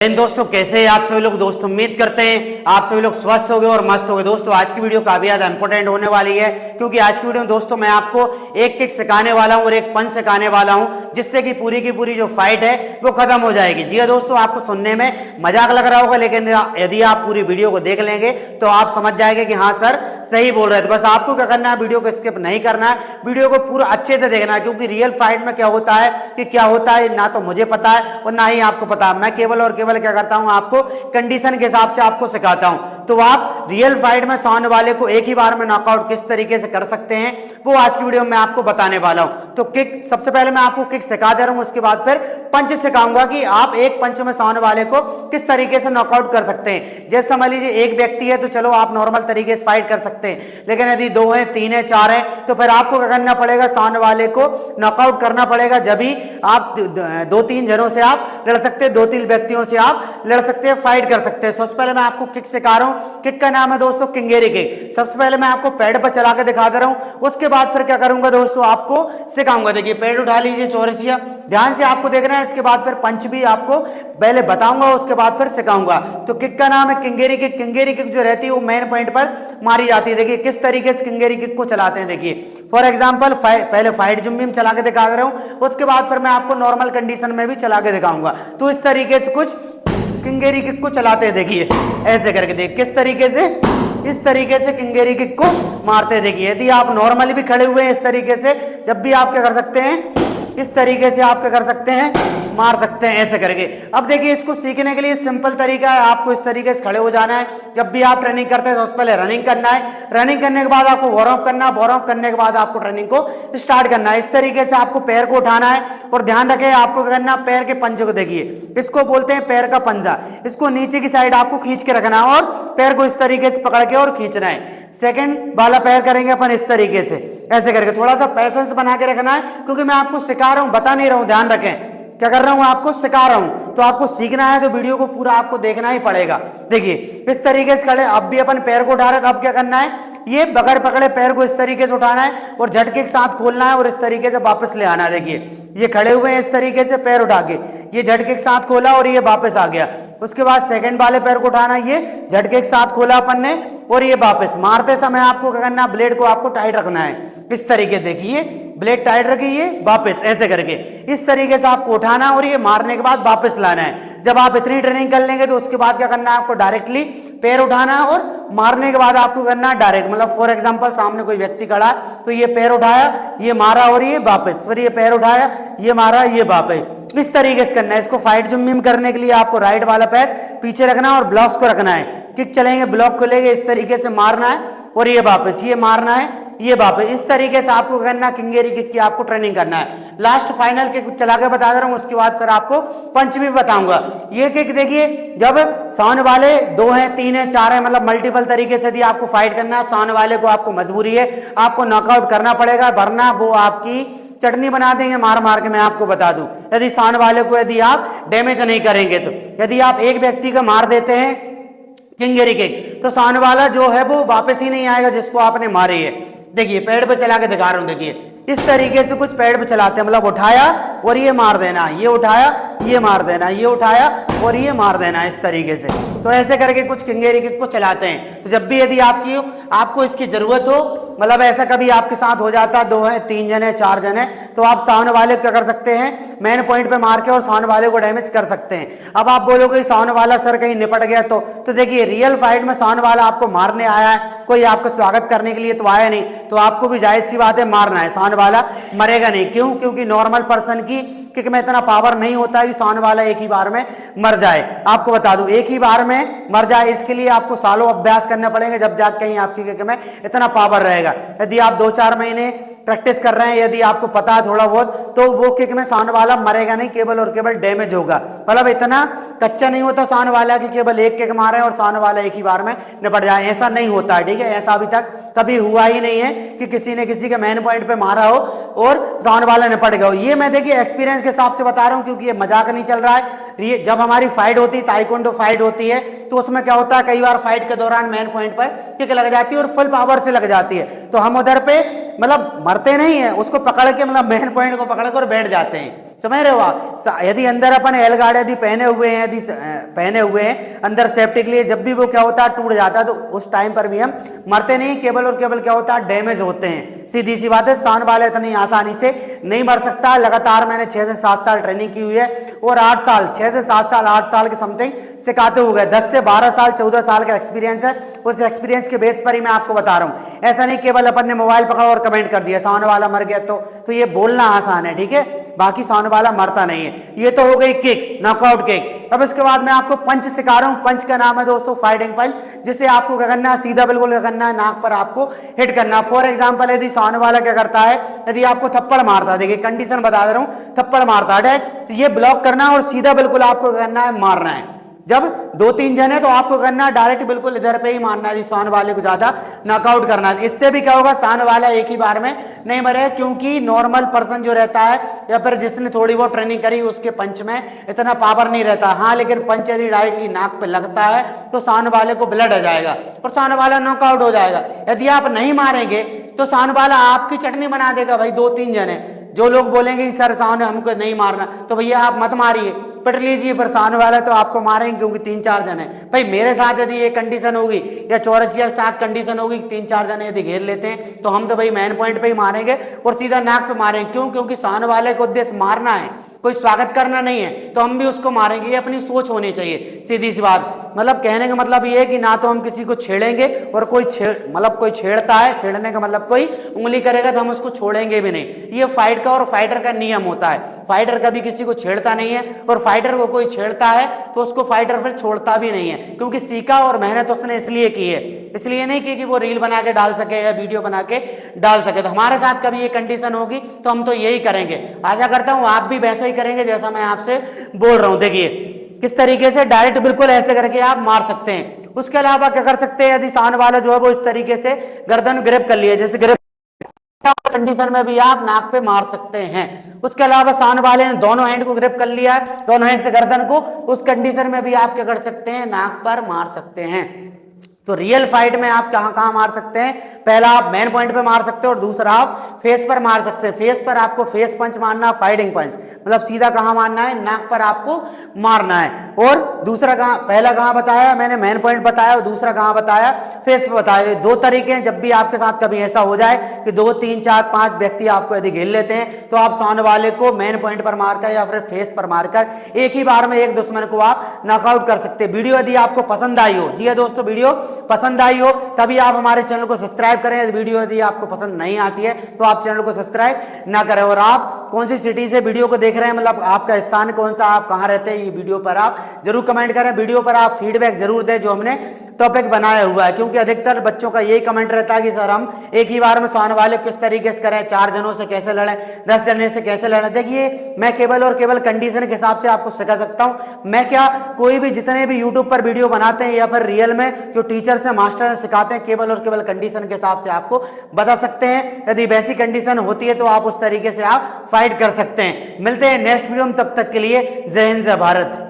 दोस्तों कैसे हैं आप सभी लोग। दोस्तों उम्मीद करते हैं आप सभी लोग स्वस्थ होंगे और मस्त होंगे। दोस्तों आज की वीडियो काफी ज्यादा इंपॉर्टेंट होने वाली है, क्योंकि आज की वीडियो में दोस्तों मैं आपको एक किक सिखाने वाला हूं और एक पंच सिखाने वाला हूं, जिससे कि पूरी की पूरी जो फाइट है वो खत्म हो जाएगी। जी हाँ दोस्तों, आपको सुनने में मजाक लग रहा होगा, लेकिन यदि आप पूरी वीडियो को देख लेंगे तो आप समझ जाएंगे कि हाँ सर सही बोल रहे थे। बस आपको क्या करना है, वीडियो को स्किप नहीं करना है, वीडियो को पूरा अच्छे से देखना है, क्योंकि रियल फाइट में क्या होता है कि क्या होता है ना तो मुझे पता है और ना ही आपको पता है। मैं केवल और केवल क्या करता हूं, आपको कंडीशन के हिसाब से आपको सिखाता हूं। तो आप रियल फाइट में सामने वाले को एक ही बार में नॉकआउट किस तरीके से कर सकते हैं वो आज की वीडियो में आपको बताने वाला हूं। तो किक सबसे पहले मैं आपको किक सिखा दे रहा हूं, उसके बाद फिर पंच सिखाऊंगा कि आप एक पंच में सामने वाले को किस तरीके से नॉकआउट कर सकते हैं। जैसे समझ लीजिए एक व्यक्ति है तो चलो आप नॉर्मल तरीके से फाइट कर सकते हैं, लेकिन यदि दो है, तीन है, चार है तो फिर आपको क्या करना पड़ेगा, सामने वाले को नॉकआउट करना पड़ेगा। जब भी आप दो तीन जनों से आप लड़ सकते हैं, दो तीन व्यक्तियों से आप लड़ सकते हैं, फाइट कर सकते हैं। सबसे पहले मैं आपको किक सिखा रहा हूं, किक का नाम है दोस्तों किंगेरी किक। सबसे पहले मैं आपको पैड पर चला के दिखा दे रहा हूं, उसके बाद फिर क्या करूंगा दोस्तों आपको सिखाऊंगा। देखिए पैड उठा लीजिए चौरसिया, ध्यान से आपको देखना है, इसके बाद फिर पंच भी आपको पहले बताऊंगा, उसके बाद फिर सिखाऊंगा। तो किक का नाम है किंगेरी किक। किंगेरी किक जो रहती है वो मेन पॉइंट पर मारी जाती है। देखिए किस तरीके से किंगेरी किक को चलाते हैं। देखिए फॉर एग्जांपल पहले फाइट जुम्बी में चला के दिखा दे रहा हूं, उसके बाद फिर मैं आपको नॉर्मल कंडीशन में भी चला के दिखाऊंगा। तो इस तरीके से कुछ किंगेरी किक को चलाते हैं। देखिए ऐसे करके देख किस तरीके से, इस तरीके से किंगेरी किक को मारते हैं। देखिए यदि आप नॉर्मली भी खड़े हुए हैं इस तरीके से, जब भी आप क्या कर सकते हैं, इस तरीके से आप क्या कर सकते हैं, मार सकते हैं ऐसे करके। अब देखिए इसको सीखने के लिए सिंपल तरीका है, आपको इस तरीके से खड़े हो जाना है। जब भी आप ट्रेनिंग करते हैं सबसे पहले रनिंग करना है, रनिंग करने के बाद आपको वार्म अप करना है, वार्म अप करने के बाद आपको ट्रेनिंग को स्टार्ट करना है। इस तरीके से आपको पैर को उठाना है और ध्यान रखें आपको क्या करना है, पैर के पंजे को देखिए, इसको बोलते हैं पैर का पंजा, इसको नीचे की साइड आपको खींच के रखना है और पैर को इस तरीके से पकड़ के और खींचना है। सेकंड वाला पैर करेंगे अपन इस तरीके से, ऐसे करके थोड़ा सा पैसेंस बना के रखना है, क्योंकि मैं आपको सिखा रहा हूं, बता नहीं रहा हूं। ध्यान रखें क्या कर रहा हूं, आपको सिखा रहा हूं, तो आपको सीखना है तो वीडियो को पूरा आपको देखना ही पड़ेगा। देखिए इस तरीके से खड़े, अब भी अपन पैर को उठा रहे, तो अब क्या करना है, ये बगैर पकड़े पैर को इस तरीके से उठाना है और झटके के साथ खोलना है और इस तरीके से वापस ले आना है। देखिए ये खड़े हुए हैं इस तरीके से, पैर उठा के ये झटके के साथ खोला और ये वापस आ गया। उसके बाद सेकंड वाले पैर को उठाना, ये झटके के साथ खोला अपन ने और ये वापस। मारते समय आपको क्या करना, ब्लेड को आपको टाइट रखना है इस तरीके, देखिए ब्लेड टाइट रखिए, वापस ऐसे करके इस तरीके से आपको उठाना और ये मारने के बाद वापस लाना है। जब आप इतनी ट्रेनिंग कर लेंगे तो उसके बाद क्या करना है, आपको डायरेक्टली पैर उठाना है और मारने के बाद आपको करना है डायरेक्ट, मतलब फॉर एग्जांपल सामने कोई व्यक्ति खड़ा तो ये पैर उठाया, ये मारा और ये वापस, फिर ये पैर उठाया, ये मारा, ये वापस, इस तरीके से करना है। इसको फाइट जुम्मी में करने के लिए आपको राइट वाला पैर पीछे रखना और ब्लॉक्स को रखना है। किक चलेंगे, ब्लॉक खुलेंगे, इस तरीके से मारना है और ये वापस, ये मारना है, ये वापस, इस तरीके से आपको करना किंगेरी किक की आपको ट्रेनिंग करना है। लास्ट फाइनल किक चला के बता दे रहा हूं, उसके बाद फिर आपको पंच भी बताऊंगा। ये किक देखिए, जब सामने वाले दो हैं, तीन है, चार है, मतलब मल्टीपल तरीके से यदि आपको फाइट करना है, सामने वाले को आपको मजबूरी है आपको नॉकआउट करना पड़ेगा, वरना वो आपकी चटनी बना देंगे मार मार के। मैं आपको बता दूं, यदि सामने वाले को यदि आप डैमेज नहीं करेंगे तो, यदि आप एक व्यक्ति को मार देते हैं किंगेरी किक तो सामने वाला जो है वो वापस ही नहीं आएगा जिसको आपने मारी है। देखिए पैड पे चला के दिखा रहा हूं, देखिए इस तरीके से कुछ पैड पे चलाते हैं, मतलब उठाया और ये मार देना, ये उठाया, ये मार देना, ये उठाया और ये मार देना, इस तरीके से। तो ऐसे करके कुछ किंगेरी किक को चलाते हैं। तो जब भी यदि आपको इसकी जरूरत हो, मतलब ऐसा कभी आपके साथ हो जाता, दो है, तीन जन है, चार जन है, तो आप सामने वाले को क्या कर सकते हैं, मेन पॉइंट पे मार के और सामने वाले को डैमेज कर सकते हैं। अब आप बोलोगे सामने वाला सर कहीं निपट गया तो देखिए रियल फाइट में सामने वाला आपको मारने आया है, कोई आपका स्वागत करने के लिए तो आया नहीं, तो आपको भी जाहिर सी बात है मारना है, सामने वाला मरेगा नहीं। क्यों? क्योंकि नॉर्मल पर्सन की किक में इतना पावर नहीं होता है कि सामने वाला एक ही बार में मर जाए। आपको बता दूं एक ही बार में मर जाए, इसके लिए आपको सालों अभ्यास करना पड़ेगा, जब जाकर कहीं आपकी किक में इतना पावर रहेगा। यदि आप 2-4 महीने प्रैक्टिस कर रहे हैं, यदि आपको पता है थोड़ा बहुत, तो वो किक में सामने वाला मरेगा नहीं, केवल और केवल डैमेज होगा। मतलब इतना कच्चा नहीं होता सामने वाला कि केवल एक किक मारे और सामने वाला एक ही बार में निपट जाए, ऐसा नहीं होता है। ठीक है, ऐसा अभी तक कभी हुआ ही नहीं है कि किसी ने किसी के मेन पॉइंट पे मारा हो और सामने वाला निपट गया हो। ये मैं देखिए एक्सपीरियंस के हिसाब से बता रहा हूं, क्योंकि ये मजाक नहीं चल रहा है। जब हमारी फाइट होती है, ताइक्वांडो फाइट होती है, तो उसमें क्या होता है, कई बार फाइट के दौरान मेन पॉइंट पर किक लग जाती है और फुल पावर से लग जाती है, तो हम उधर पे मतलब मरते नहीं है, उसको पकड़ के मतलब मेन पॉइंट को पकड़ कर बैठ जाते हैं। समझ रहे हो आप। यदि अंदर अपन एल गार्ड यदि पहने हुए हैं, यदि पहने हुए हैं अंदर सेफ्टी के लिए, जब भी वो क्या होता है टूट जाता है तो उस टाइम पर भी हम मरते नहीं, केवल और केवल क्या होता है डैमेज होते हैं। सीधी सी बात है, सांड वाला इतनी आसानी से नहीं मर सकता। लगातार मैंने 6 से 7 साल ट्रेनिंग की हुई है और 8 साल 6 से 7 साल 8 साल के समथिंग सिखाते हुए 10 से 12 साल 14 साल का एक्सपीरियंस है। उस एक्सपीरियंस के बेस पर ही मैं आपको बता रहा हूं। ऐसा नहीं केवल अपन ने मोबाइल पकड़ा और कमेंट कर दिया सांड वाला मर गया, तो ये बोलना आसान है, ठीक है, बाकी सांड वाला मरता नहीं है। ये तो हो गई किक, नॉकआउट किक। अब इसके बाद मैं आपको पंच सिखा रहा हूं। पंच का नाम है दोस्तों फाइटिंग पंच, जिसे आपको क्या करना है, सीधा बिल्कुल क्या करना है, नाक पर आपको हिट करना। फॉर एग्जांपल यदि सांड वाला क्या करता है, यदि आपको थप्पड़ मारता है, देखिए कंडीशन बता दे रहा हूं, थप्पड़ मारता है तो ये ब्लॉक करना है और सीधा बिल्कुल आपको क्या करना है, मारना है। जब 2-3 जन है तो आपको करना डायरेक्ट बिल्कुल इधर पे ही मारना है, सांड वाले को ज्यादा नॉकआउट करना है। इससे भी क्या होगा, सांड वाला एक ही बार में नहीं मरे, क्योंकि नॉर्मल पर्सन जो रहता है या फिर जिसने थोड़ी बहुत ट्रेनिंग करी उसके पंच में इतना पावर नहीं रहता। हाँ, लेकिन पंच यदि डायरेक्टली नाक पे लगता है तो सांड वाले को ब्लड आ जाएगा और सांड वाला नॉकआउट हो जाएगा। यदि आप नहीं मारेंगे तो सांड वाला आपकी चटनी बना देगा। भाई 2-3 जन है, जो लोग बोलेंगे सर सांड हमको नहीं मारना, तो भैया आप मत मारिए, पिट लीजिए, पर सांड वाला तो आपको मारेंगे क्योंकि 3-4 जन है। भाई मेरे साथ यदि ये कंडीशन होगी या चौरसिया के साथ कंडीशन होगी, 3-4 जन यदि घेर लेते हैं तो हम तो भाई मेन पॉइंट पे ही मारेंगे और सीधा नाक पे मारेंगे। क्यों? क्योंकि सांड वाले को उद्देश्य मारना है, कोई स्वागत करना नहीं है, तो हम भी उसको मारेंगे। ये अपनी सोच होनी चाहिए, सीधी सी बात। मतलब कहने का मतलब ये है कि ना तो हम किसी को छेड़ेंगे और कोई कोई छेड़ता है, छेड़ने का मतलब कोई उंगली करेगा तो हम उसको छोड़ेंगे भी नहीं। ये फाइट का और फाइटर का नियम होता है। फाइटर कभी किसी को छेड़ता नहीं है और फाइटर को कोई छेड़ता है तो उसको फाइटर फिर छोड़ता भी नहीं है, क्योंकि सीखा और मेहनत उसने इसलिए की है, इसलिए नहीं की कि वो रील बना के डाल सके या वीडियो बना के डाल सके। तो हमारे साथ कभी ये कंडीशन होगी तो हम तो यही करेंगे। आशा करता हूं आप भी वैसा ही करेंगे जैसा मैं आपसे बोल रहा हूं। देखिए किस तरीके से डायरेक्ट बिल्कुल ऐसे करके आप मार सकते हैं। उसके अलावा क्या कर सकते हैं, यदि सांड वाला जो है वो इस तरीके से गर्दन ग्रिप कर लिया, जैसे ग्रिप कंडीशन में भी आप नाक पे मार सकते हैं। उसके अलावा सांड वाले ने दोनों हैंड को ग्रिप कर लिया है, दोनों हैंड से गर्दन को, उस कंडीशन में भी आप क्या कर सकते हैं, नाक पर मार सकते हैं। तो रियल फाइट में आप कहां कहां मार सकते हैं, पहला आप मेन पॉइंट पे मार सकते हो और दूसरा आप फेस पर मार सकते हैं। फेस पर आपको फेस पंच मारना, फाइटिंग पंच, मतलब सीधा कहां मारना है, नाक पर आपको मारना है। और दूसरा कहां, पहला कहां बताया मैंने, मेन पॉइंट बताया, और दूसरा कहां बताया, फेस पे बताया। दो तरीके हैं। जब भी आपके साथ कभी ऐसा हो जाए कि 2, 3, 4, 5 व्यक्ति आपको यदि घेर लेते हैं तो आप सांड वाले को मेन पॉइंट पर मारकर या फिर फेस पर मारकर एक ही बार में एक दुश्मन को आप नॉकआउट कर सकते हैं। वीडियो यदि आपको पसंद आई हो, जी है दोस्तों, वीडियो पसंद आई हो तभी आप हमारे चैनल को सब्सक्राइब करें। वीडियो यदि आपको पसंद नहीं आती है तो आप चैनल को सब्सक्राइब ना करें। और आप कौन सी सिटी से वीडियो को देख रहे हैं, मतलब आपका स्थान कौन सा, आप कहां रहते हैं, ये वीडियो पर आप जरूर कमेंट करें। वीडियो पर आप फीडबैक जरूर दें जो हमने टॉपिक बनाया हुआ है, क्योंकि अधिकतर बच्चों का यही कमेंट रहता है कि सर हम एक ही बार में सांड वाले किस तरीके से करें, 4 जनों से कैसे लड़ें, 10 जने से कैसे लड़ें। देखिए मैं केवल और केवल कंडीशन के हिसाब से आपको सिखा सकता हूं। मैं क्या, कोई भी जितने भी यूट्यूब पर वीडियो बनाते हैं या फिर रियल में जो टीचर से मास्टर सिखाते हैं, केवल और केवल कंडीशन के हिसाब से आपको बता सकते हैं। यदि वैसी कंडीशन होती है तो आप उस तरीके से आप फाइट कर सकते हैं। मिलते हैं नेक्स्ट वीडियो में, तब तक के लिए जय हिंद जय भारत।